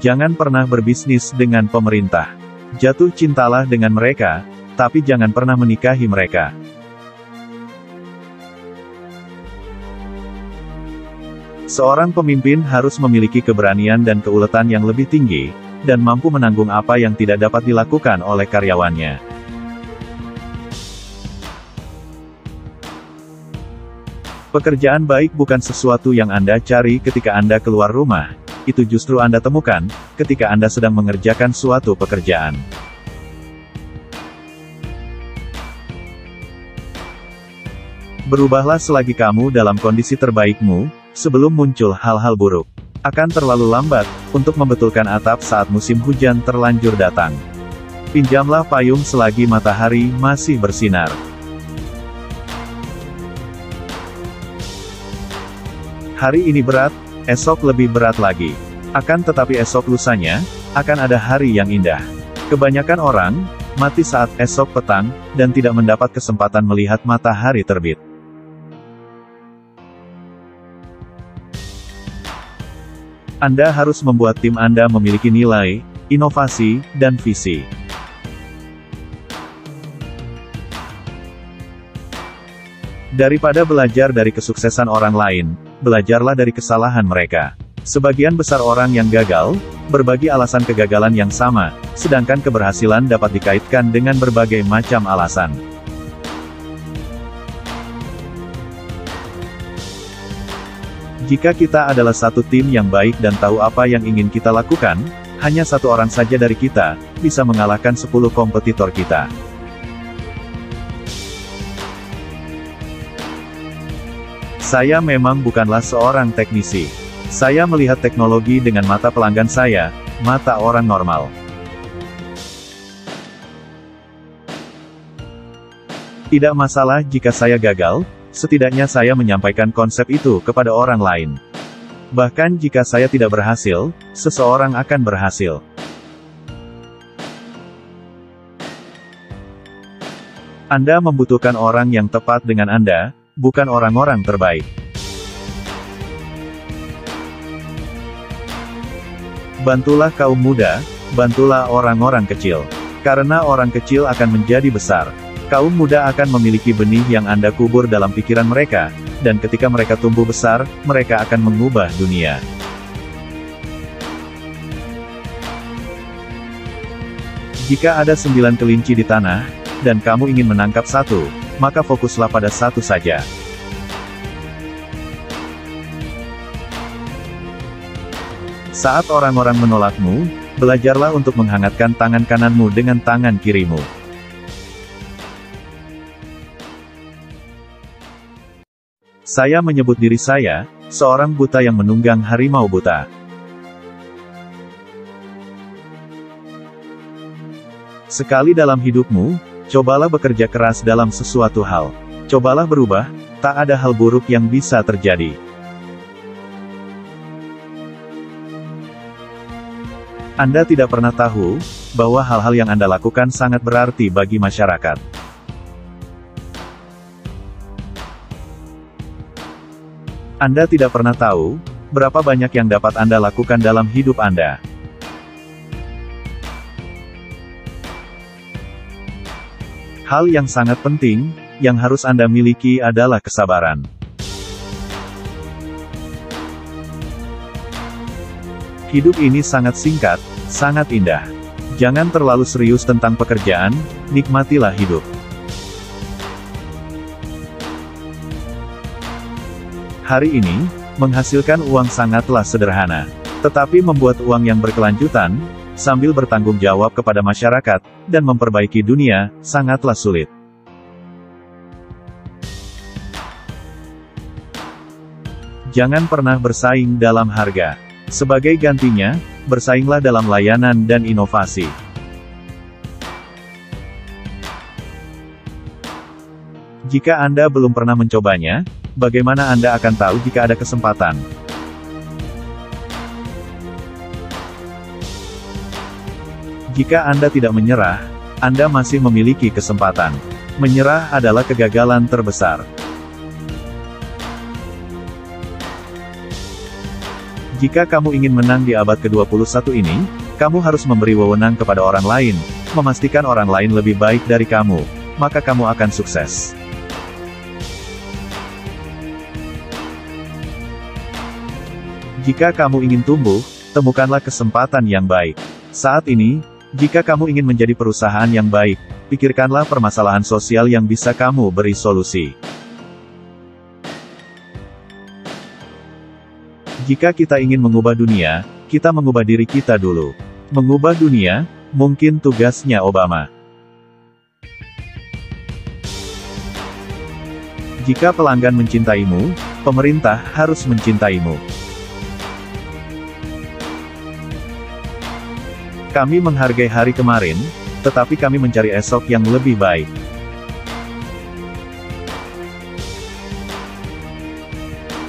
Jangan pernah berbisnis dengan pemerintah. Jatuh cintalah dengan mereka, tapi jangan pernah menikahi mereka. Seorang pemimpin harus memiliki keberanian dan keuletan yang lebih tinggi, dan mampu menanggung apa yang tidak dapat dilakukan oleh karyawannya. Pekerjaan baik bukan sesuatu yang Anda cari ketika Anda keluar rumah, itu justru Anda temukan ketika Anda sedang mengerjakan suatu pekerjaan. Berubahlah selagi kamu dalam kondisi terbaikmu, sebelum muncul hal-hal buruk. Akan terlalu lambat untuk membetulkan atap saat musim hujan terlanjur datang. Pinjamlah payung selagi matahari masih bersinar. Hari ini berat, esok lebih berat lagi. Akan tetapi esok lusanya, akan ada hari yang indah. Kebanyakan orang mati saat esok petang, dan tidak mendapat kesempatan melihat matahari terbit. Anda harus membuat tim Anda memiliki nilai, inovasi, dan visi. Daripada belajar dari kesuksesan orang lain, belajarlah dari kesalahan mereka. Sebagian besar orang yang gagal, berbagi alasan kegagalan yang sama, sedangkan keberhasilan dapat dikaitkan dengan berbagai macam alasan. Jika kita adalah satu tim yang baik dan tahu apa yang ingin kita lakukan, hanya satu orang saja dari kita bisa mengalahkan 10 kompetitor kita. Saya memang bukanlah seorang teknisi. Saya melihat teknologi dengan mata pelanggan saya, mata orang normal. Tidak masalah jika saya gagal, setidaknya saya menyampaikan konsep itu kepada orang lain. Bahkan jika saya tidak berhasil, seseorang akan berhasil. Anda membutuhkan orang yang tepat dengan Anda, bukan orang-orang terbaik. Bantulah kaum muda, bantulah orang-orang kecil. Karena orang kecil akan menjadi besar. Kaum muda akan memiliki benih yang Anda kubur dalam pikiran mereka, dan ketika mereka tumbuh besar, mereka akan mengubah dunia. Jika ada 9 kelinci di tanah, dan kamu ingin menangkap satu, maka fokuslah pada satu saja. Saat orang-orang menolakmu, belajarlah untuk menghangatkan tangan kananmu dengan tangan kirimu. Saya menyebut diri saya seorang buta yang menunggang harimau buta. Sekali dalam hidupmu, cobalah bekerja keras dalam sesuatu hal. Cobalah berubah, tak ada hal buruk yang bisa terjadi. Anda tidak pernah tahu bahwa hal-hal yang Anda lakukan sangat berarti bagi masyarakat. Anda tidak pernah tahu berapa banyak yang dapat Anda lakukan dalam hidup Anda. Hal yang sangat penting, yang harus Anda miliki adalah kesabaran. Hidup ini sangat singkat, sangat indah. Jangan terlalu serius tentang pekerjaan, nikmatilah hidup. Hari ini, menghasilkan uang sangatlah sederhana. Tetapi membuat uang yang berkelanjutan, sambil bertanggung jawab kepada masyarakat, dan memperbaiki dunia, sangatlah sulit. Jangan pernah bersaing dalam harga. Sebagai gantinya, bersainglah dalam layanan dan inovasi. Jika Anda belum pernah mencobanya, bagaimana Anda akan tahu jika ada kesempatan? Jika Anda tidak menyerah, Anda masih memiliki kesempatan. Menyerah adalah kegagalan terbesar. Jika kamu ingin menang di abad ke-21 ini, kamu harus memberi wewenang kepada orang lain, memastikan orang lain lebih baik dari kamu, maka kamu akan sukses. Jika kamu ingin tumbuh, temukanlah kesempatan yang baik. Saat ini, jika kamu ingin menjadi perusahaan yang baik, pikirkanlah permasalahan sosial yang bisa kamu beri solusi. Jika kita ingin mengubah dunia, kita mengubah diri kita dulu. Mengubah dunia, mungkin tugasnya Obama. Jika pelanggan mencintaimu, pemerintah harus mencintaimu. Kami menghargai hari kemarin, tetapi kami mencari esok yang lebih baik.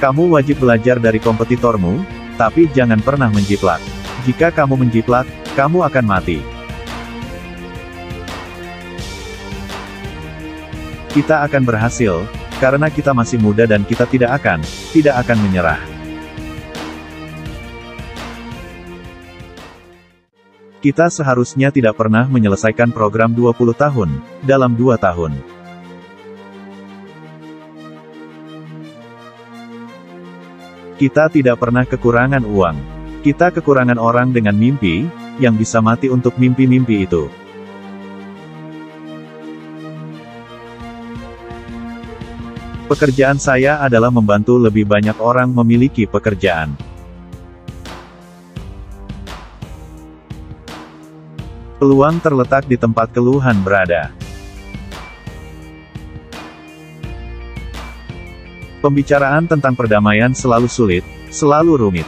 Kamu wajib belajar dari kompetitormu, tapi jangan pernah menjiplak. Jika kamu menjiplak, kamu akan mati. Kita akan berhasil, karena kita masih muda dan kita tidak akan menyerah. Kita seharusnya tidak pernah menyelesaikan program 20 tahun, dalam 2 tahun. Kita tidak pernah kekurangan uang. Kita kekurangan orang dengan mimpi, yang bisa mati untuk mimpi-mimpi itu. Pekerjaan saya adalah membantu lebih banyak orang memiliki pekerjaan. Peluang terletak di tempat keluhan berada. Pembicaraan tentang perdamaian selalu sulit, selalu rumit.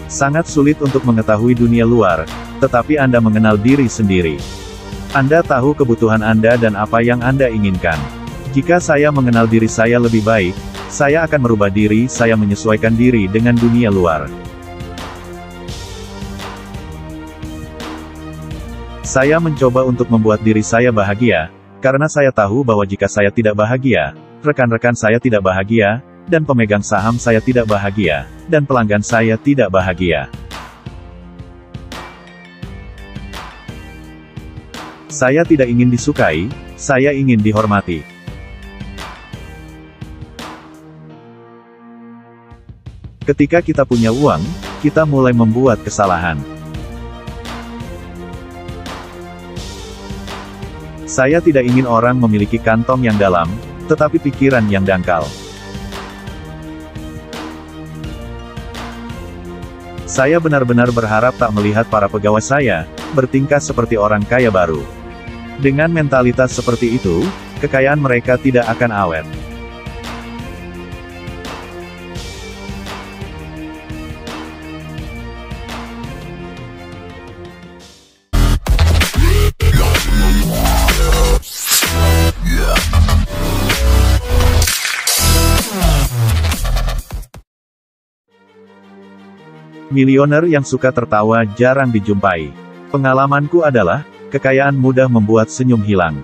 Sangat sulit untuk mengetahui dunia luar, tetapi Anda mengenal diri sendiri. Anda tahu kebutuhan Anda dan apa yang Anda inginkan. Jika saya mengenal diri saya lebih baik, saya akan merubah diri saya menyesuaikan diri dengan dunia luar. Saya mencoba untuk membuat diri saya bahagia, karena saya tahu bahwa jika saya tidak bahagia, rekan-rekan saya tidak bahagia, dan pemegang saham saya tidak bahagia, dan pelanggan saya tidak bahagia. Saya tidak ingin disukai, saya ingin dihormati. Ketika kita punya uang, kita mulai membuat kesalahan. Saya tidak ingin orang memiliki kantong yang dalam, tetapi pikiran yang dangkal. Saya benar-benar berharap tak melihat para pegawai saya bertingkah seperti orang kaya baru. Dengan mentalitas seperti itu, kekayaan mereka tidak akan awet. Milioner yang suka tertawa jarang dijumpai. Pengalamanku adalah, kekayaan mudah membuat senyum hilang.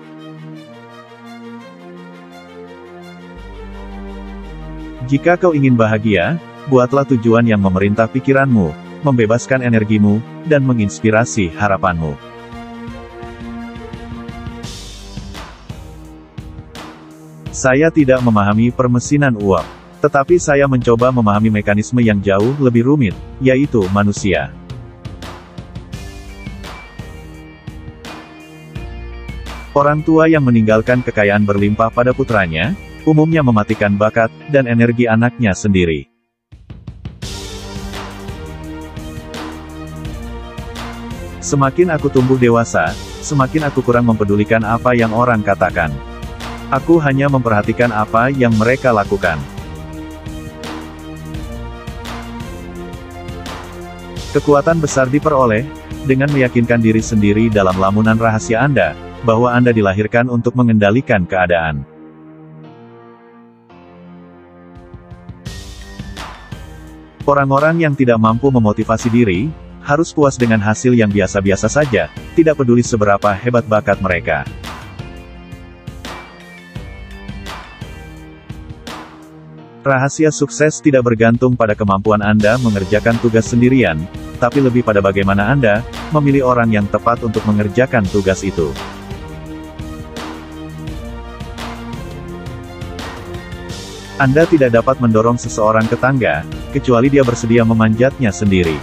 Jika kau ingin bahagia, buatlah tujuan yang memerintah pikiranmu, membebaskan energimu, dan menginspirasi harapanmu. Saya tidak memahami permesinan uap. Tetapi saya mencoba memahami mekanisme yang jauh lebih rumit, yaitu manusia. Orang tua yang meninggalkan kekayaan berlimpah pada putranya, umumnya mematikan bakat dan energi anaknya sendiri. Semakin aku tumbuh dewasa, semakin aku kurang mempedulikan apa yang orang katakan. Aku hanya memperhatikan apa yang mereka lakukan. Kekuatan besar diperoleh, dengan meyakinkan diri sendiri dalam lamunan rahasia Anda, bahwa Anda dilahirkan untuk mengendalikan keadaan. Orang-orang yang tidak mampu memotivasi diri, harus puas dengan hasil yang biasa-biasa saja, tidak peduli seberapa hebat bakat mereka. Rahasia sukses tidak bergantung pada kemampuan Anda mengerjakan tugas sendirian, tapi lebih pada bagaimana Anda memilih orang yang tepat untuk mengerjakan tugas itu. Anda tidak dapat mendorong seseorang ke tangga, kecuali dia bersedia memanjatnya sendiri.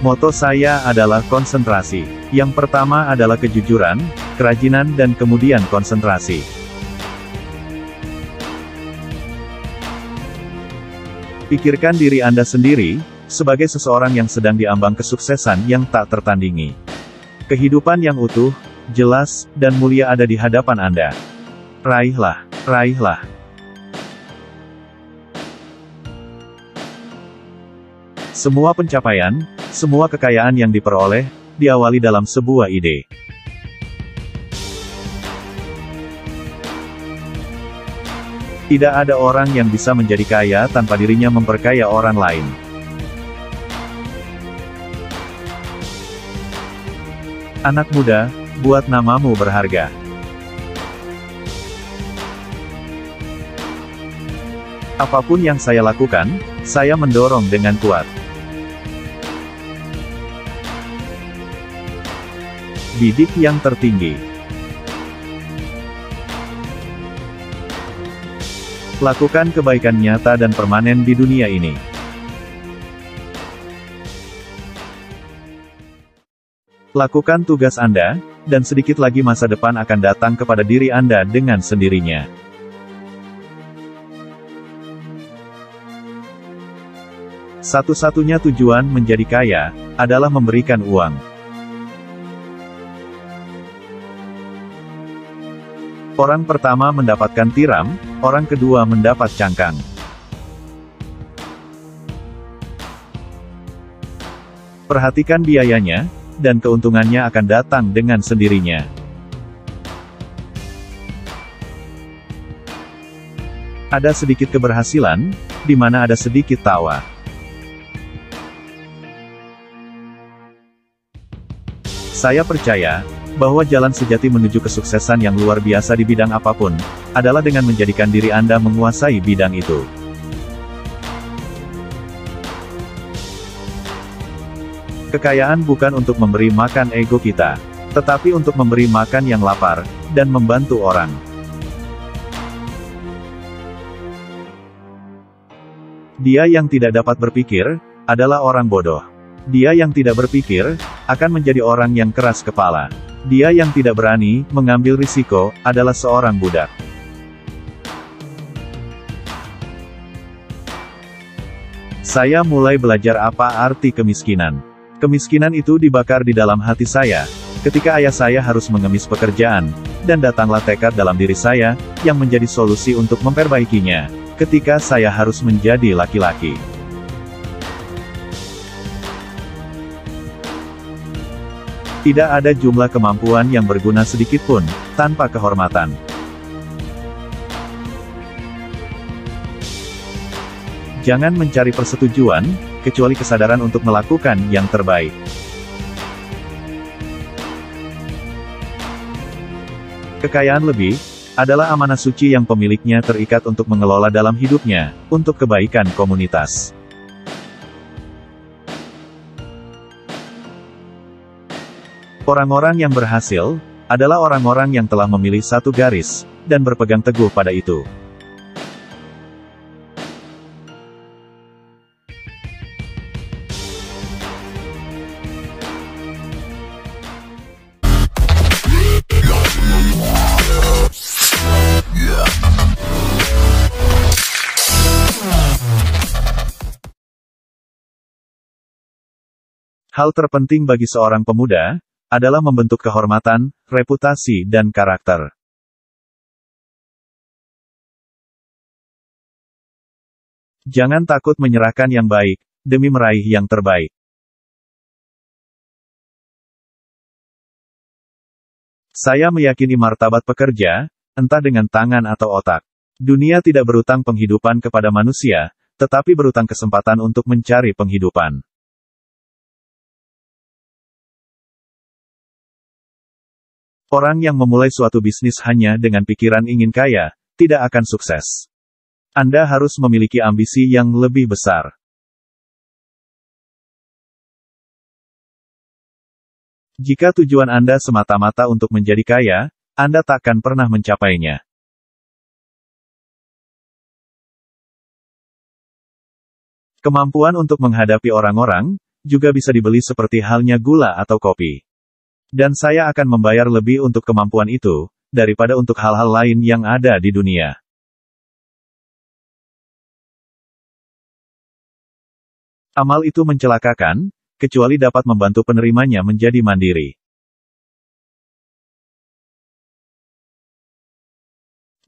Moto saya adalah konsentrasi. Yang pertama adalah kejujuran, kerajinan dan kemudian konsentrasi. Pikirkan diri Anda sendiri, sebagai seseorang yang sedang diambang kesuksesan yang tak tertandingi. Kehidupan yang utuh, jelas, dan mulia ada di hadapan Anda. Raihlah, raihlah. Semua pencapaian, semua kekayaan yang diperoleh, diawali dalam sebuah ide. Tidak ada orang yang bisa menjadi kaya tanpa dirinya memperkaya orang lain. Anak muda, buat namamu berharga. Apapun yang saya lakukan, saya mendorong dengan kuat. Bidik yang tertinggi. Lakukan kebaikan nyata dan permanen di dunia ini. Lakukan tugas Anda, dan sedikit lagi masa depan akan datang kepada diri Anda dengan sendirinya. Satu-satunya tujuan menjadi kaya, adalah memberikan uang. Orang pertama mendapatkan tiram, orang kedua mendapat cangkang. Perhatikan biayanya, dan keuntungannya akan datang dengan sendirinya. Ada sedikit keberhasilan, di mana ada sedikit tawa. Saya percaya bahwa jalan sejati menuju kesuksesan yang luar biasa di bidang apapun, adalah dengan menjadikan diri Anda menguasai bidang itu. Kekayaan bukan untuk memberi makan ego kita, tetapi untuk memberi makan yang lapar, dan membantu orang. Dia yang tidak dapat berpikir, adalah orang bodoh. Dia yang tidak berpikir, akan menjadi orang yang keras kepala. Dia yang tidak berani mengambil risiko, adalah seorang budak. Saya mulai belajar apa arti kemiskinan. Kemiskinan itu dibakar di dalam hati saya, ketika ayah saya harus mengemis pekerjaan, dan datanglah tekad dalam diri saya, yang menjadi solusi untuk memperbaikinya, ketika saya harus menjadi laki-laki. Tidak ada jumlah kemampuan yang berguna sedikitpun, tanpa kehormatan. Jangan mencari persetujuan, kecuali kesadaran untuk melakukan yang terbaik. Kekayaan lebih, adalah amanah suci yang pemiliknya terikat untuk mengelola dalam hidupnya, untuk kebaikan komunitas. Orang-orang yang berhasil, adalah orang-orang yang telah memilih satu garis, dan berpegang teguh pada itu. Hal terpenting bagi seorang pemuda, adalah membentuk kehormatan, reputasi dan karakter. Jangan takut menyerahkan yang baik, demi meraih yang terbaik. Saya meyakini martabat pekerja, entah dengan tangan atau otak. Dunia tidak berutang penghidupan kepada manusia, tetapi berutang kesempatan untuk mencari penghidupan. Orang yang memulai suatu bisnis hanya dengan pikiran ingin kaya, tidak akan sukses. Anda harus memiliki ambisi yang lebih besar. Jika tujuan Anda semata-mata untuk menjadi kaya, Anda takkan pernah mencapainya. Kemampuan untuk menghadapi orang-orang, juga bisa dibeli seperti halnya gula atau kopi. Dan saya akan membayar lebih untuk kemampuan itu, daripada untuk hal-hal lain yang ada di dunia. Amal itu mencelakakan, kecuali dapat membantu penerimanya menjadi mandiri.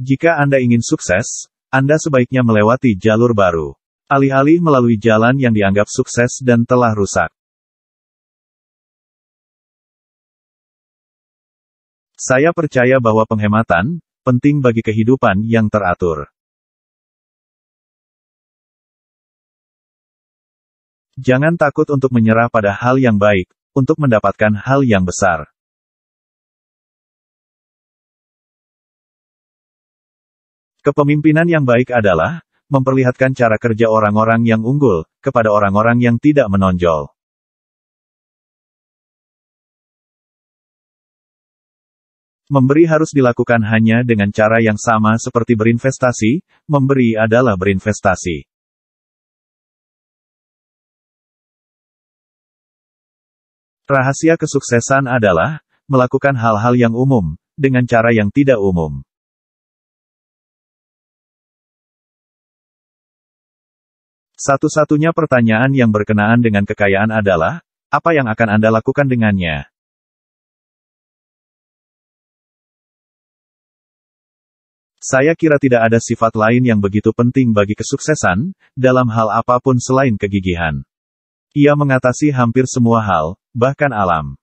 Jika Anda ingin sukses, Anda sebaiknya melewati jalur baru. Alih-alih melalui jalan yang dianggap sukses dan telah rusak. Saya percaya bahwa penghematan penting bagi kehidupan yang teratur. Jangan takut untuk menyerah pada hal yang baik, untuk mendapatkan hal yang besar. Kepemimpinan yang baik adalah memperlihatkan cara kerja orang-orang yang unggul kepada orang-orang yang tidak menonjol. Memberi harus dilakukan hanya dengan cara yang sama seperti berinvestasi, memberi adalah berinvestasi. Rahasia kesuksesan adalah melakukan hal-hal yang umum, dengan cara yang tidak umum. Satu-satunya pertanyaan yang berkenaan dengan kekayaan adalah, apa yang akan Anda lakukan dengannya? Saya kira tidak ada sifat lain yang begitu penting bagi kesuksesan, dalam hal apapun selain kegigihan. Ia mengatasi hampir semua hal, bahkan alam.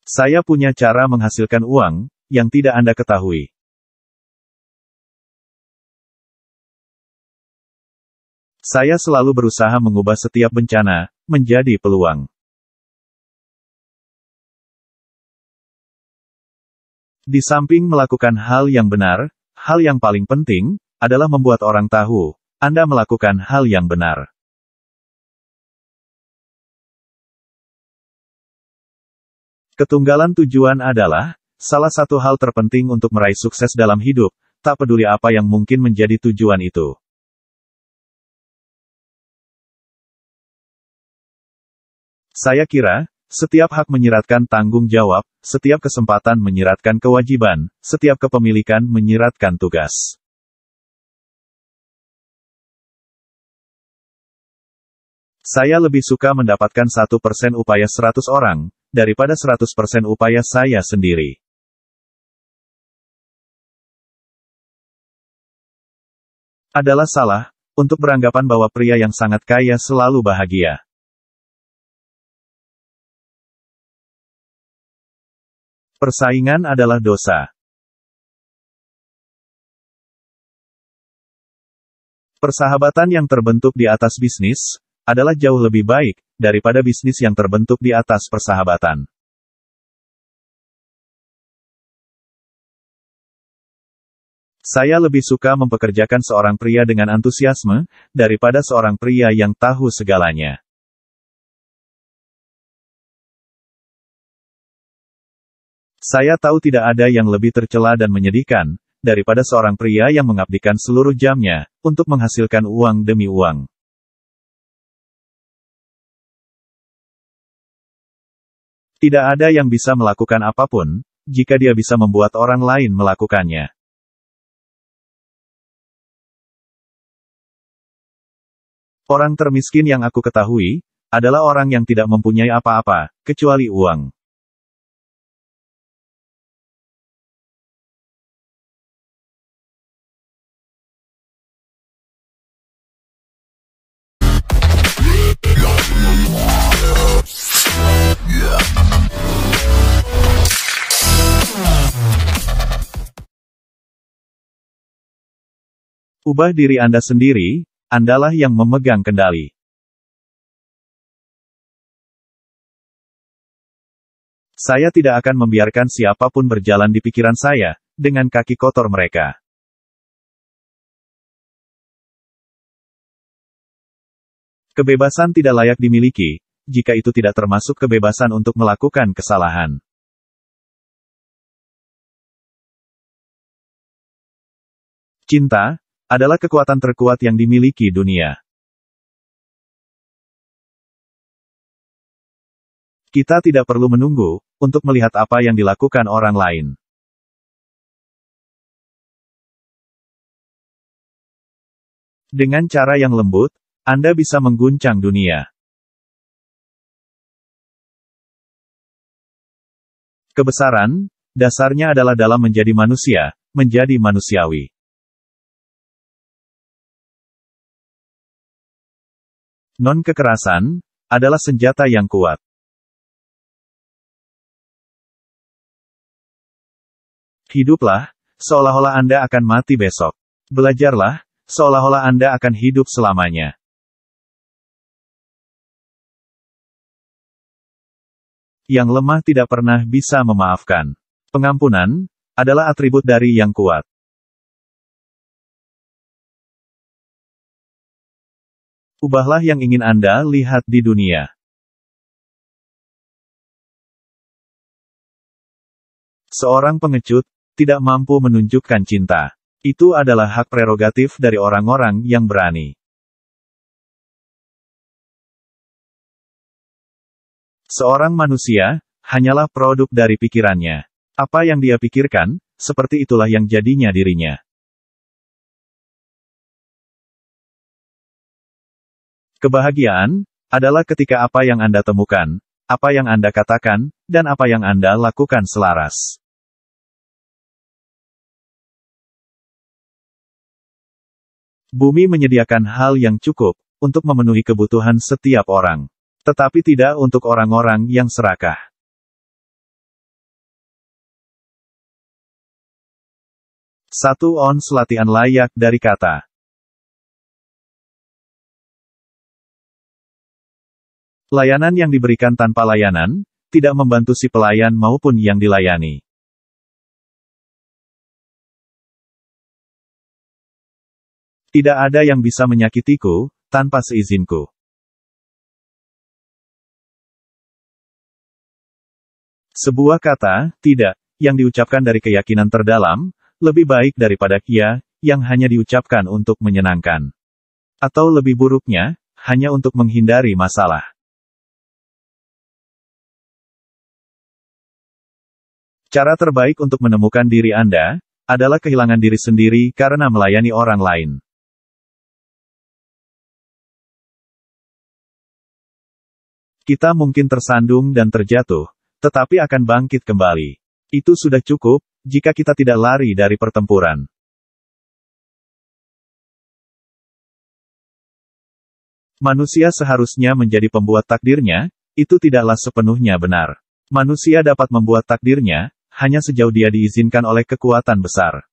Saya punya cara menghasilkan uang, yang tidak Anda ketahui. Saya selalu berusaha mengubah setiap bencana, menjadi peluang. Di samping melakukan hal yang benar, hal yang paling penting, adalah membuat orang tahu, Anda melakukan hal yang benar. Ketunggalan tujuan adalah, salah satu hal terpenting untuk meraih sukses dalam hidup, tak peduli apa yang mungkin menjadi tujuan itu. Saya kira, setiap hak menyiratkan tanggung jawab, setiap kesempatan menyiratkan kewajiban, setiap kepemilikan menyiratkan tugas. Saya lebih suka mendapatkan 1% upaya 100 orang, daripada 100% upaya saya sendiri. Adalah salah, untuk beranggapan bahwa pria yang sangat kaya selalu bahagia. Persaingan adalah dosa. Persahabatan yang terbentuk di atas bisnis, adalah jauh lebih baik, daripada bisnis yang terbentuk di atas persahabatan. Saya lebih suka mempekerjakan seorang pria dengan antusiasme, daripada seorang pria yang tahu segalanya. Saya tahu tidak ada yang lebih tercela dan menyedihkan, daripada seorang pria yang mengabdikan seluruh jamnya, untuk menghasilkan uang demi uang. Tidak ada yang bisa melakukan apapun, jika dia bisa membuat orang lain melakukannya. Orang termiskin yang aku ketahui, adalah orang yang tidak mempunyai apa-apa, kecuali uang. Ubah diri Anda sendiri, Andalah yang memegang kendali. Saya tidak akan membiarkan siapapun berjalan di pikiran saya, dengan kaki kotor mereka. Kebebasan tidak layak dimiliki, jika itu tidak termasuk kebebasan untuk melakukan kesalahan. Cinta adalah kekuatan terkuat yang dimiliki dunia. Kita tidak perlu menunggu untuk melihat apa yang dilakukan orang lain. Dengan cara yang lembut, Anda bisa mengguncang dunia. Kebesaran, dasarnya adalah dalam menjadi manusia, menjadi manusiawi. Non-kekerasan adalah senjata yang kuat. Hiduplah, seolah-olah Anda akan mati besok. Belajarlah, seolah-olah Anda akan hidup selamanya. Yang lemah tidak pernah bisa memaafkan. Pengampunan adalah atribut dari yang kuat. Ubahlah yang ingin Anda lihat di dunia. Seorang pengecut tidak mampu menunjukkan cinta. Itu adalah hak prerogatif dari orang-orang yang berani. Seorang manusia hanyalah produk dari pikirannya. Apa yang dia pikirkan, seperti itulah yang jadinya dirinya. Kebahagiaan adalah ketika apa yang Anda temukan, apa yang Anda katakan, dan apa yang Anda lakukan selaras. Bumi menyediakan hal yang cukup untuk memenuhi kebutuhan setiap orang. Tetapi tidak untuk orang-orang yang serakah. Satu ons latihan layak dari kata. Layanan yang diberikan tanpa layanan, tidak membantu si pelayan maupun yang dilayani. Tidak ada yang bisa menyakitiku, tanpa seizinku. Sebuah kata, tidak, yang diucapkan dari keyakinan terdalam, lebih baik daripada ya, yang hanya diucapkan untuk menyenangkan. Atau lebih buruknya, hanya untuk menghindari masalah. Cara terbaik untuk menemukan diri Anda, adalah kehilangan diri sendiri karena melayani orang lain. Kita mungkin tersandung dan terjatuh, tetapi akan bangkit kembali. Itu sudah cukup, jika kita tidak lari dari pertempuran. Manusia seharusnya menjadi pembuat takdirnya, itu tidaklah sepenuhnya benar. Manusia dapat membuat takdirnya, hanya sejauh dia diizinkan oleh kekuatan besar.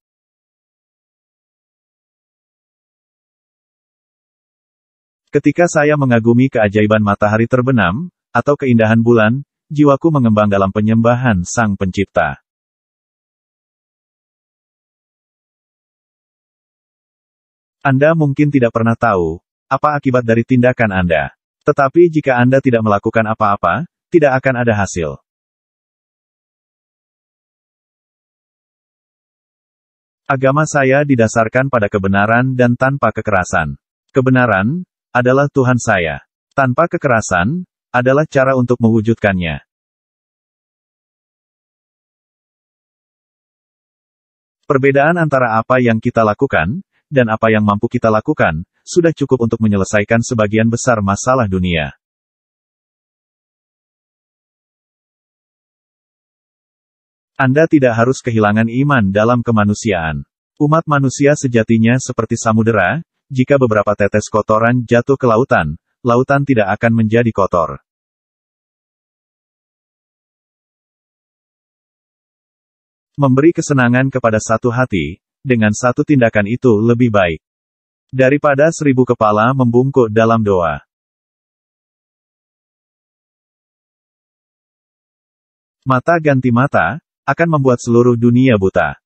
Ketika saya mengagumi keajaiban matahari terbenam, atau keindahan bulan, jiwaku mengembang dalam penyembahan Sang Pencipta. Anda mungkin tidak pernah tahu apa akibat dari tindakan Anda. Tetapi jika Anda tidak melakukan apa-apa, tidak akan ada hasil. Agama saya didasarkan pada kebenaran dan tanpa kekerasan. Kebenaran adalah Tuhan saya. Tanpa kekerasan adalah cara untuk mewujudkannya. Perbedaan antara apa yang kita lakukan, dan apa yang mampu kita lakukan, sudah cukup untuk menyelesaikan sebagian besar masalah dunia. Anda tidak harus kehilangan iman dalam kemanusiaan. Umat manusia sejatinya seperti samudera, jika beberapa tetes kotoran jatuh ke lautan, lautan tidak akan menjadi kotor. Memberi kesenangan kepada satu hati, dengan satu tindakan itu lebih baik. Daripada 1000 kepala membungkuk dalam doa. Mata ganti mata, akan membuat seluruh dunia buta.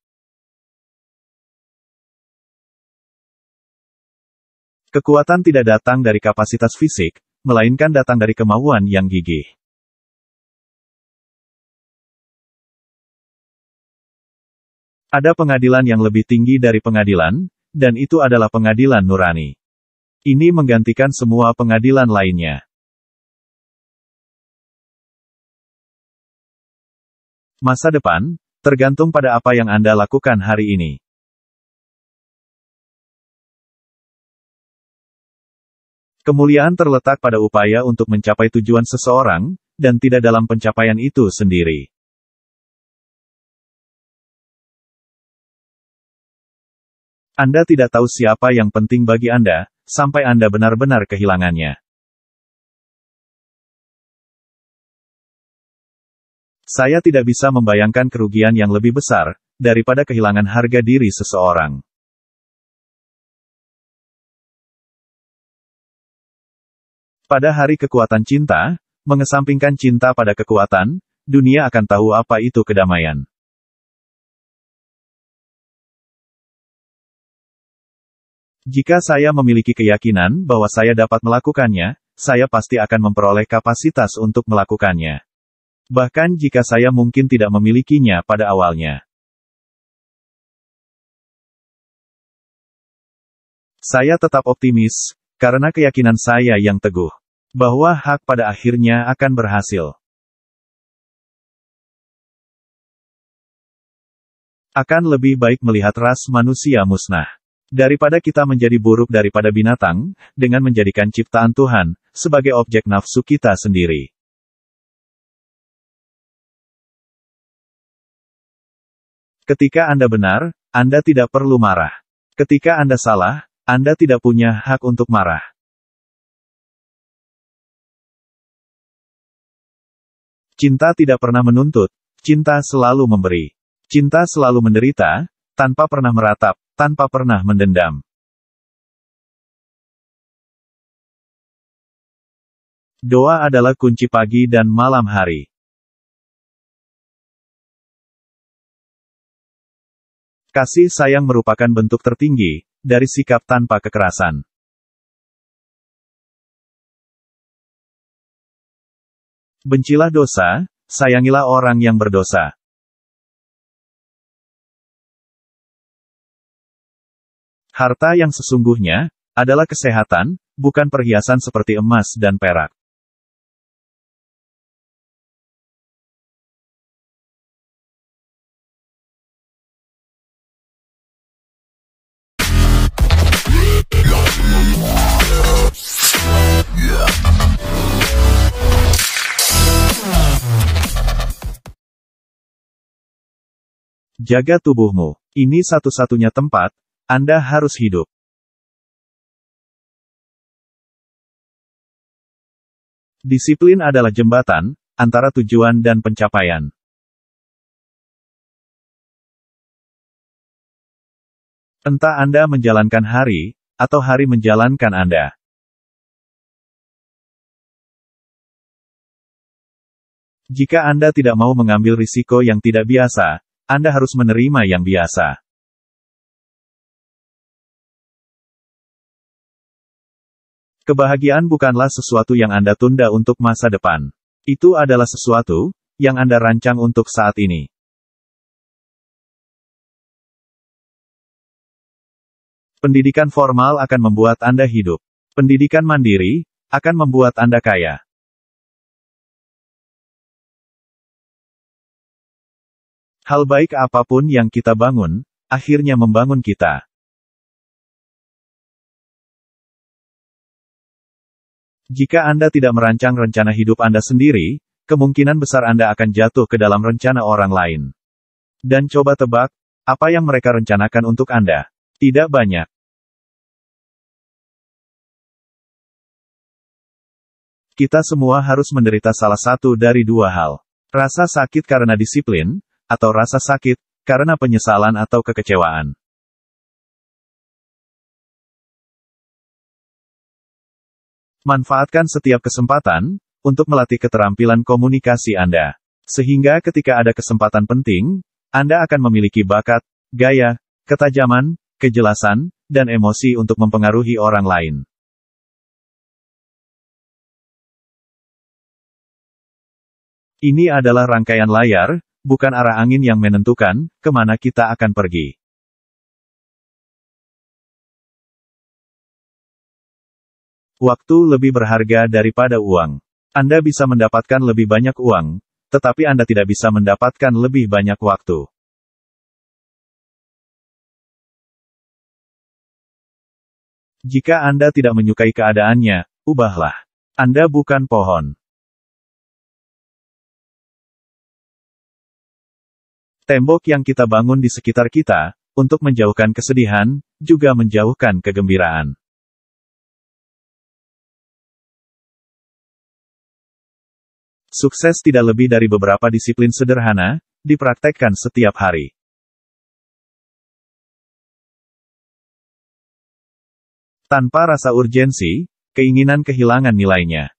Kekuatan tidak datang dari kapasitas fisik, melainkan datang dari kemauan yang gigih. Ada pengadilan yang lebih tinggi dari pengadilan, dan itu adalah pengadilan nurani. Ini menggantikan semua pengadilan lainnya. Masa depan, tergantung pada apa yang Anda lakukan hari ini. Kemuliaan terletak pada upaya untuk mencapai tujuan seseorang, dan tidak dalam pencapaian itu sendiri. Anda tidak tahu siapa yang penting bagi Anda, sampai Anda benar-benar kehilangannya. Saya tidak bisa membayangkan kerugian yang lebih besar, daripada kehilangan harga diri seseorang. Pada hari kekuatan cinta, mengesampingkan cinta pada kekuatan, dunia akan tahu apa itu kedamaian. Jika saya memiliki keyakinan bahwa saya dapat melakukannya, saya pasti akan memperoleh kapasitas untuk melakukannya. Bahkan jika saya mungkin tidak memilikinya pada awalnya. Saya tetap optimis, karena keyakinan saya yang teguh, bahwa hak pada akhirnya akan berhasil. Akan lebih baik melihat ras manusia musnah, daripada kita menjadi buruk daripada binatang, dengan menjadikan ciptaan Tuhan, sebagai objek nafsu kita sendiri. Ketika Anda benar, Anda tidak perlu marah. Ketika Anda salah, Anda tidak punya hak untuk marah. Cinta tidak pernah menuntut, cinta selalu memberi. Cinta selalu menderita, tanpa pernah meratap, tanpa pernah mendendam. Doa adalah kunci pagi dan malam hari. Kasih sayang merupakan bentuk tertinggi dari sikap tanpa kekerasan. Bencilah dosa, sayangilah orang yang berdosa. Harta yang sesungguhnya adalah kesehatan, bukan perhiasan seperti emas dan perak. Jaga tubuhmu. Ini satu-satunya tempat Anda harus hidup. Disiplin adalah jembatan antara tujuan dan pencapaian. Entah Anda menjalankan hari, atau hari menjalankan Anda. Jika Anda tidak mau mengambil risiko yang tidak biasa, Anda harus menerima yang biasa. Kebahagiaan bukanlah sesuatu yang Anda tunda untuk masa depan. Itu adalah sesuatu yang Anda rancang untuk saat ini. Pendidikan formal akan membuat Anda hidup. Pendidikan mandiri akan membuat Anda kaya. Hal baik apapun yang kita bangun, akhirnya membangun kita. Jika Anda tidak merancang rencana hidup Anda sendiri, kemungkinan besar Anda akan jatuh ke dalam rencana orang lain. Dan coba tebak, apa yang mereka rencanakan untuk Anda? Tidak banyak. Kita semua harus menderita salah satu dari dua hal. Rasa sakit karena disiplin, atau rasa sakit karena penyesalan atau kekecewaan. Manfaatkan setiap kesempatan untuk melatih keterampilan komunikasi Anda. Sehingga ketika ada kesempatan penting, Anda akan memiliki bakat, gaya, ketajaman, kejelasan, dan emosi untuk mempengaruhi orang lain. Ini adalah rangkaian layar, bukan arah angin yang menentukan kemana kita akan pergi. Waktu lebih berharga daripada uang. Anda bisa mendapatkan lebih banyak uang, tetapi Anda tidak bisa mendapatkan lebih banyak waktu. Jika Anda tidak menyukai keadaannya, ubahlah. Anda bukan pohon. Tembok yang kita bangun di sekitar kita, untuk menjauhkan kesedihan, juga menjauhkan kegembiraan. Sukses tidak lebih dari beberapa disiplin sederhana, dipraktekkan setiap hari. Tanpa rasa urgensi, keinginan kehilangan nilainya.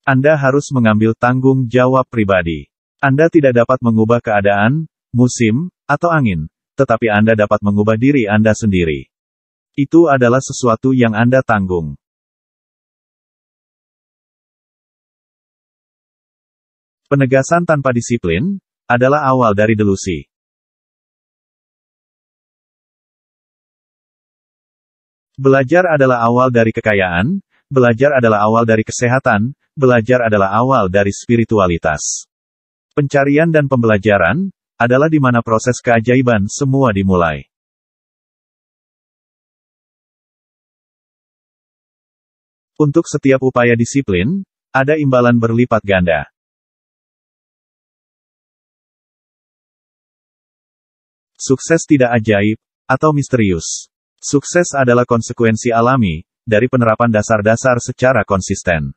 Anda harus mengambil tanggung jawab pribadi. Anda tidak dapat mengubah keadaan, musim, atau angin, tetapi Anda dapat mengubah diri Anda sendiri. Itu adalah sesuatu yang Anda tanggung. Penegasan tanpa disiplin adalah awal dari delusi. Belajar adalah awal dari kekayaan, belajar adalah awal dari kesehatan, belajar adalah awal dari spiritualitas. Pencarian dan pembelajaran adalah di mana proses keajaiban semua dimulai. Untuk setiap upaya disiplin, ada imbalan berlipat ganda. Sukses tidak ajaib atau misterius. Sukses adalah konsekuensi alami dari penerapan dasar-dasar secara konsisten.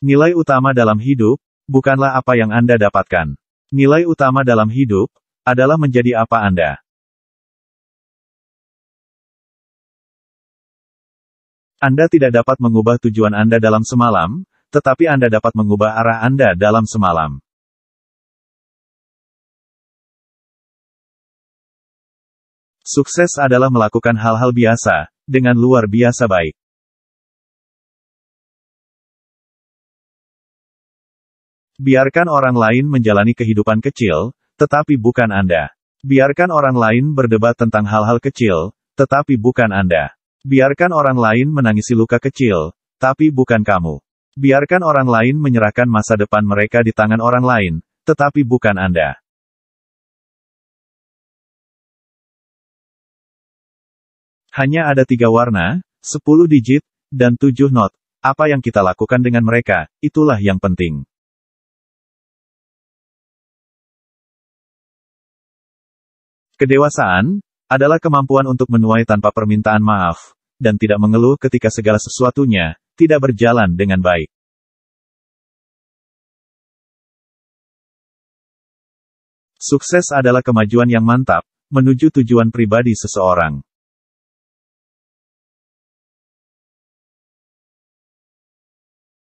Nilai utama dalam hidup bukanlah apa yang Anda dapatkan. Nilai utama dalam hidup adalah menjadi apa Anda. Anda tidak dapat mengubah tujuan Anda dalam semalam, tetapi Anda dapat mengubah arah Anda dalam semalam. Sukses adalah melakukan hal-hal biasa, dengan luar biasa baik. Biarkan orang lain menjalani kehidupan kecil, tetapi bukan Anda. Biarkan orang lain berdebat tentang hal-hal kecil, tetapi bukan Anda. Biarkan orang lain menangisi luka kecil, tapi bukan kamu. Biarkan orang lain menyerahkan masa depan mereka di tangan orang lain, tetapi bukan Anda. Hanya ada 3 warna, 10 digit, dan 7 not. Apa yang kita lakukan dengan mereka, itulah yang penting. Kedewasaan adalah kemampuan untuk menuai tanpa permintaan maaf, dan tidak mengeluh ketika segala sesuatunya tidak berjalan dengan baik. Sukses adalah kemajuan yang mantap menuju tujuan pribadi seseorang.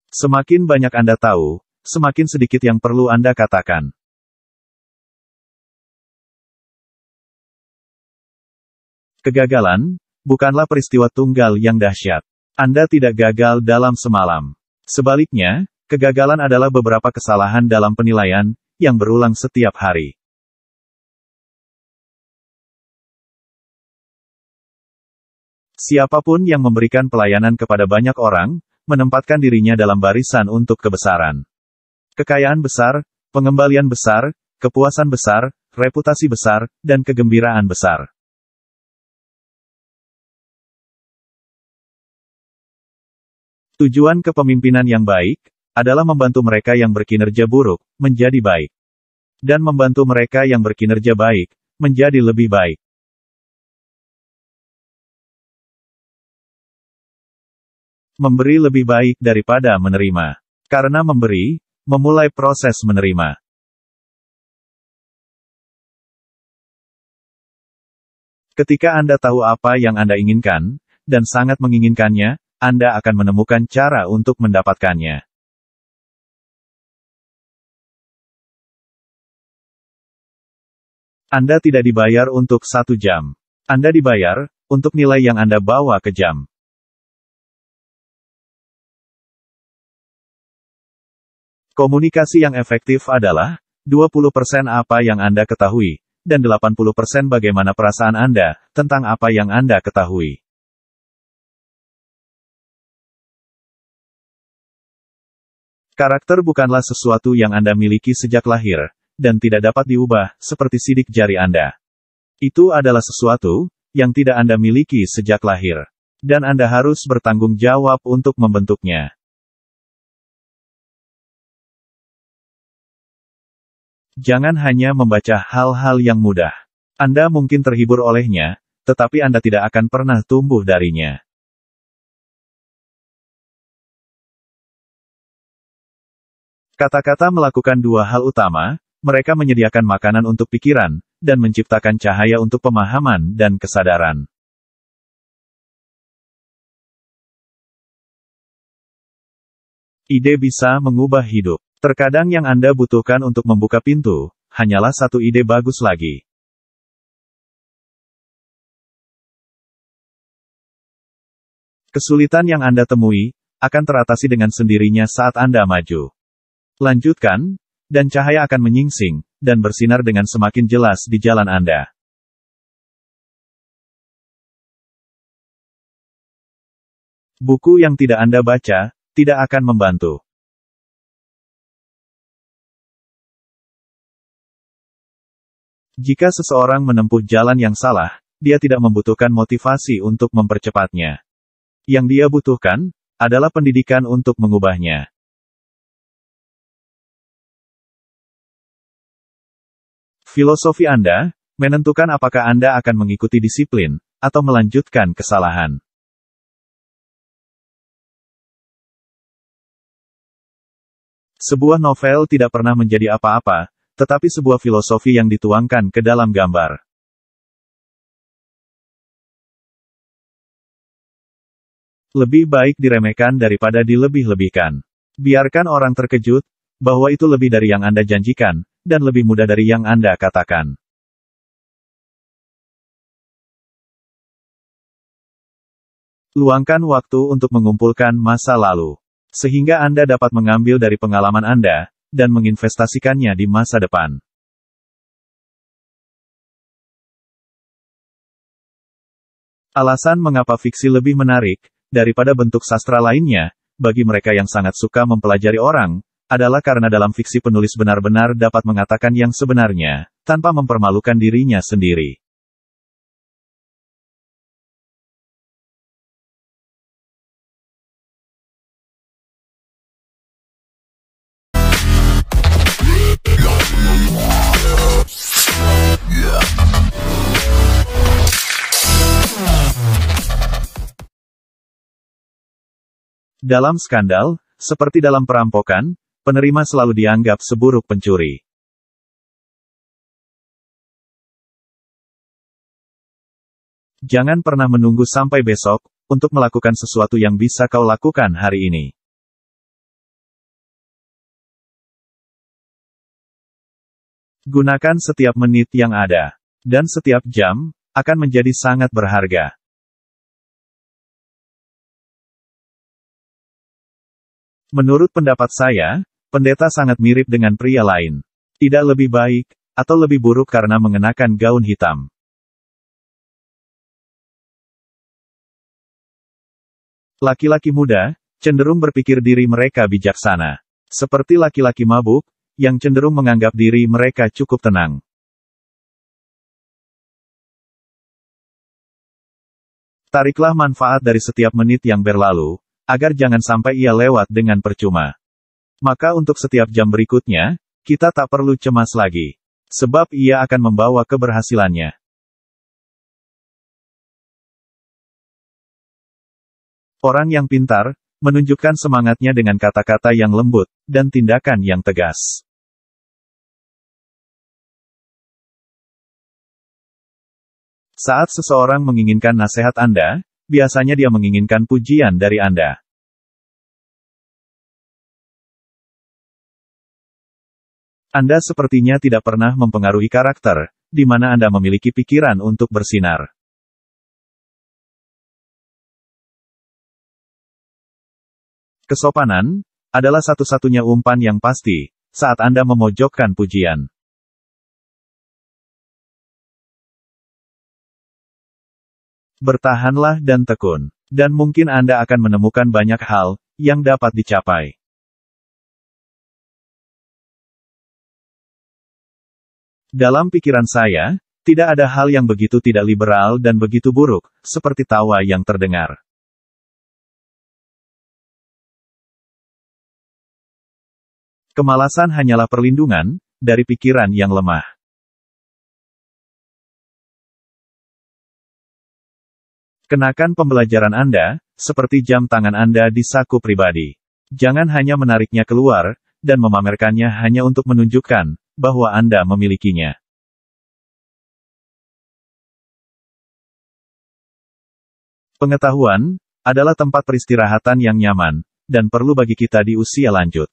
Semakin banyak Anda tahu, semakin sedikit yang perlu Anda katakan. Kegagalan bukanlah peristiwa tunggal yang dahsyat. Anda tidak gagal dalam semalam. Sebaliknya, kegagalan adalah beberapa kesalahan dalam penilaian yang berulang setiap hari. Siapapun yang memberikan pelayanan kepada banyak orang, menempatkan dirinya dalam barisan untuk kebesaran. Kekayaan besar, pengembalian besar, kepuasan besar, reputasi besar, dan kegembiraan besar. Tujuan kepemimpinan yang baik adalah membantu mereka yang berkinerja buruk menjadi baik, dan membantu mereka yang berkinerja baik menjadi lebih baik. Memberi lebih baik daripada menerima. Karena memberi, memulai proses menerima. Ketika Anda tahu apa yang Anda inginkan, dan sangat menginginkannya, Anda akan menemukan cara untuk mendapatkannya. Anda tidak dibayar untuk 1 jam. Anda dibayar untuk nilai yang Anda bawa ke jam. Komunikasi yang efektif adalah 20% apa yang Anda ketahui, dan 80% bagaimana perasaan Anda tentang apa yang Anda ketahui. Karakter bukanlah sesuatu yang Anda miliki sejak lahir, dan tidak dapat diubah, seperti sidik jari Anda. Itu adalah sesuatu yang tidak Anda miliki sejak lahir. Dan Anda harus bertanggung jawab untuk membentuknya. Jangan hanya membaca hal-hal yang mudah. Anda mungkin terhibur olehnya, tetapi Anda tidak akan pernah tumbuh darinya. Kata-kata melakukan 2 hal utama. Mereka menyediakan makanan untuk pikiran, dan menciptakan cahaya untuk pemahaman dan kesadaran. Ide bisa mengubah hidup. Terkadang yang Anda butuhkan untuk membuka pintu, hanyalah satu ide bagus lagi. Kesulitan yang Anda temui, akan teratasi dengan sendirinya saat Anda maju. Lanjutkan, dan cahaya akan menyingsing, dan bersinar dengan semakin jelas di jalan Anda. Buku yang tidak Anda baca, tidak akan membantu. Jika seseorang menempuh jalan yang salah, dia tidak membutuhkan motivasi untuk mempercepatnya. Yang dia butuhkan, adalah pendidikan untuk mengubahnya. Filosofi Anda menentukan apakah Anda akan mengikuti disiplin atau melanjutkan kesalahan. Sebuah novel tidak pernah menjadi apa-apa, tetapi sebuah filosofi yang dituangkan ke dalam gambar. Lebih baik diremehkan daripada dilebih-lebihkan. Biarkan orang terkejut bahwa itu lebih dari yang Anda janjikan, dan lebih mudah dari yang Anda katakan. Luangkan waktu untuk mengumpulkan masa lalu, sehingga Anda dapat mengambil dari pengalaman Anda, dan menginvestasikannya di masa depan. Alasan mengapa fiksi lebih menarik daripada bentuk sastra lainnya, bagi mereka yang sangat suka mempelajari orang, adalah karena dalam fiksi penulis benar-benar dapat mengatakan yang sebenarnya, tanpa mempermalukan dirinya sendiri. Dalam skandal, seperti dalam perampokan, penerima selalu dianggap seburuk pencuri. Jangan pernah menunggu sampai besok untuk melakukan sesuatu yang bisa kau lakukan hari ini. Gunakan setiap menit yang ada, dan setiap jam akan menjadi sangat berharga. Menurut pendapat saya, pendeta sangat mirip dengan pria lain. Tidak lebih baik, atau lebih buruk karena mengenakan gaun hitam. Laki-laki muda, cenderung berpikir diri mereka bijaksana. Seperti laki-laki mabuk, yang cenderung menganggap diri mereka cukup tenang. Tariklah manfaat dari setiap menit yang berlalu, agar jangan sampai ia lewat dengan percuma. Maka untuk setiap jam berikutnya, kita tak perlu cemas lagi. Sebab ia akan membawa keberhasilannya. Orang yang pintar, menunjukkan semangatnya dengan kata-kata yang lembut, dan tindakan yang tegas. Saat seseorang menginginkan nasihat Anda, biasanya dia menginginkan pujian dari Anda. Anda sepertinya tidak pernah mempengaruhi karakter, di mana Anda memiliki pikiran untuk bersinar. Kesopanan adalah satu-satunya umpan yang pasti saat Anda memojokkan pujian. Bertahanlah dan tekun, dan mungkin Anda akan menemukan banyak hal yang dapat dicapai. Dalam pikiran saya, tidak ada hal yang begitu tidak liberal dan begitu buruk, seperti tawa yang terdengar. Kemalasan hanyalah perlindungan dari pikiran yang lemah. Kenakan pembelajaran Anda, seperti jam tangan Anda di saku pribadi. Jangan hanya menariknya keluar, dan memamerkannya hanya untuk menunjukkan bahwa Anda memilikinya. Pengetahuan adalah tempat peristirahatan yang nyaman, dan perlu bagi kita di usia lanjut.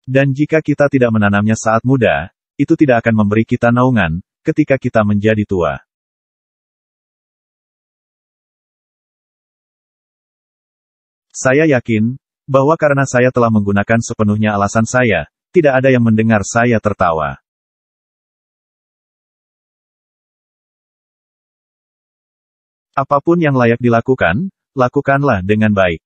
Dan jika kita tidak menanamnya saat muda, itu tidak akan memberi kita naungan ketika kita menjadi tua. Saya yakin bahwa karena saya telah menggunakan sepenuhnya alasan saya, tidak ada yang mendengar saya tertawa. Apapun yang layak dilakukan, lakukanlah dengan baik.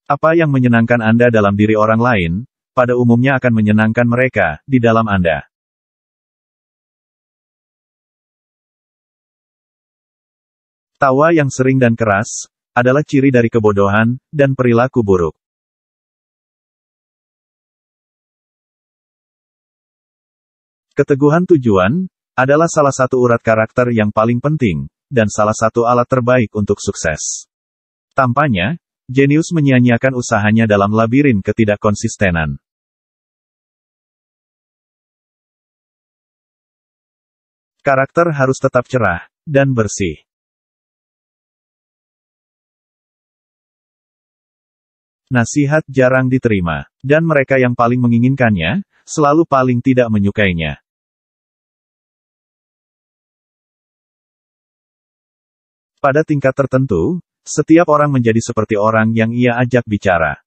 Apa yang menyenangkan Anda dalam diri orang lain, pada umumnya akan menyenangkan mereka di dalam Anda. Tawa yang sering dan keras adalah ciri dari kebodohan dan perilaku buruk. Keteguhan tujuan adalah salah satu urat karakter yang paling penting, dan salah satu alat terbaik untuk sukses. Tampaknya, jenius menyia-nyiakan usahanya dalam labirin ketidakkonsistenan. Karakter harus tetap cerah dan bersih. Nasihat jarang diterima, dan mereka yang paling menginginkannya, selalu paling tidak menyukainya. Pada tingkat tertentu, setiap orang menjadi seperti orang yang ia ajak bicara.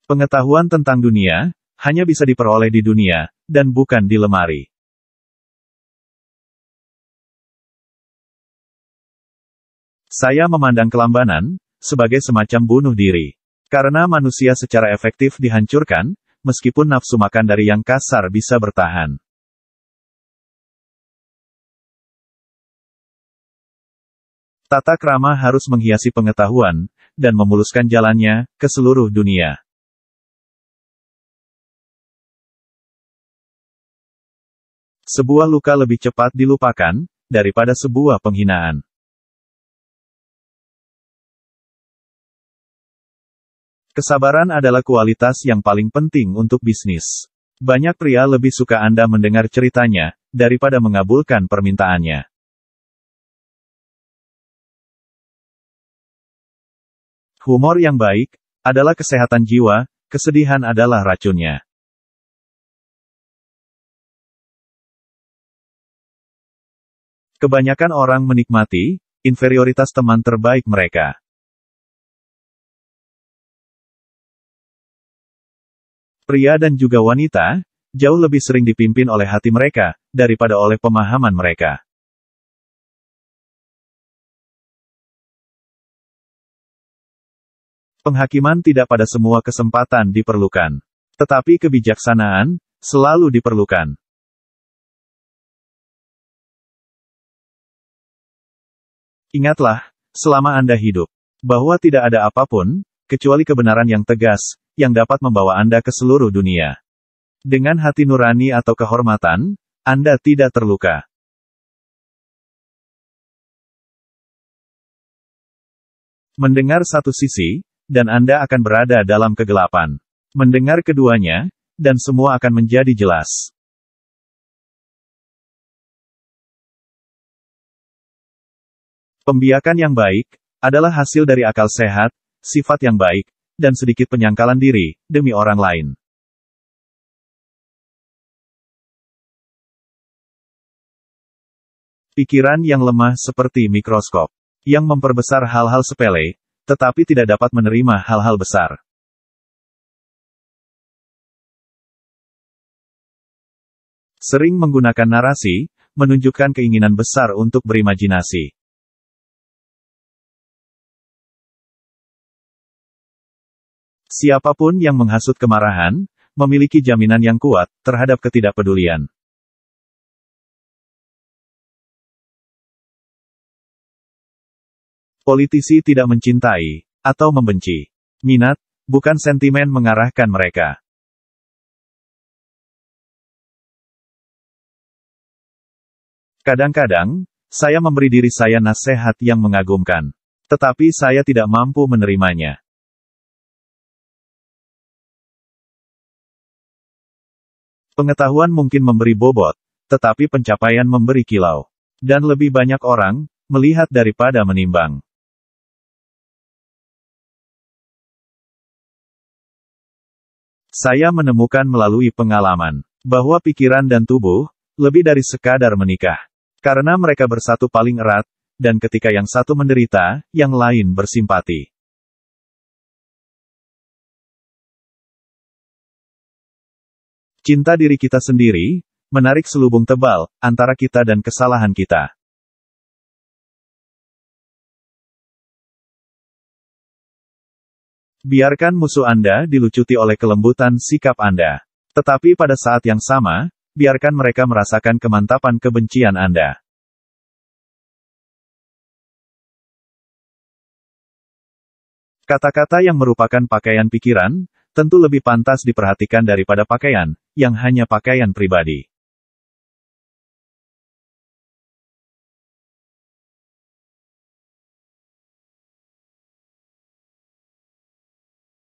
Pengetahuan tentang dunia hanya bisa diperoleh di dunia, dan bukan di lemari. Saya memandang kelambanan sebagai semacam bunuh diri. Karena manusia secara efektif dihancurkan, meskipun nafsu makan dari yang kasar bisa bertahan. Tata krama harus menghiasi pengetahuan, dan memuluskan jalannya ke seluruh dunia. Sebuah luka lebih cepat dilupakan, daripada sebuah penghinaan. Kesabaran adalah kualitas yang paling penting untuk bisnis. Banyak pria lebih suka Anda mendengar ceritanya, daripada mengabulkan permintaannya. Humor yang baik adalah kesehatan jiwa, kesedihan adalah racunnya. Kebanyakan orang menikmati inferioritas teman terbaik mereka. Pria dan juga wanita jauh lebih sering dipimpin oleh hati mereka daripada oleh pemahaman mereka. Penghakiman tidak pada semua kesempatan diperlukan, tetapi kebijaksanaan selalu diperlukan. Ingatlah, selama Anda hidup, bahwa tidak ada apapun kecuali kebenaran yang tegas yang dapat membawa Anda ke seluruh dunia. Dengan hati nurani atau kehormatan, Anda tidak terluka. Mendengar satu sisi dan Anda akan berada dalam kegelapan. Mendengar keduanya, dan semua akan menjadi jelas. Pembiakan yang baik adalah hasil dari akal sehat, sifat yang baik, dan sedikit penyangkalan diri demi orang lain. Pikiran yang lemah seperti mikroskop, yang memperbesar hal-hal sepele, tetapi tidak dapat menerima hal-hal besar. Sering menggunakan narasi, menunjukkan keinginan besar untuk berimajinasi. Siapapun yang menghasut kemarahan, memiliki jaminan yang kuat terhadap ketidakpedulian. Politisi tidak mencintai atau membenci. Minat, bukan sentimen mengarahkan mereka. Kadang-kadang, saya memberi diri saya nasihat yang mengagumkan. Tetapi saya tidak mampu menerimanya. Pengetahuan mungkin memberi bobot, tetapi pencapaian memberi kilau. Dan lebih banyak orang melihat daripada menimbang. Saya menemukan melalui pengalaman bahwa pikiran dan tubuh lebih dari sekadar menikah. Karena mereka bersatu paling erat, dan ketika yang satu menderita, yang lain bersimpati. Cinta diri kita sendiri, menarik selubung tebal antara kita dan kesalahan kita. Biarkan musuh Anda dilucuti oleh kelembutan sikap Anda. Tetapi pada saat yang sama, biarkan mereka merasakan kemantapan kebencian Anda. Kata-kata yang merupakan pakaian pikiran, tentu lebih pantas diperhatikan daripada pakaian, yang hanya pakaian pribadi.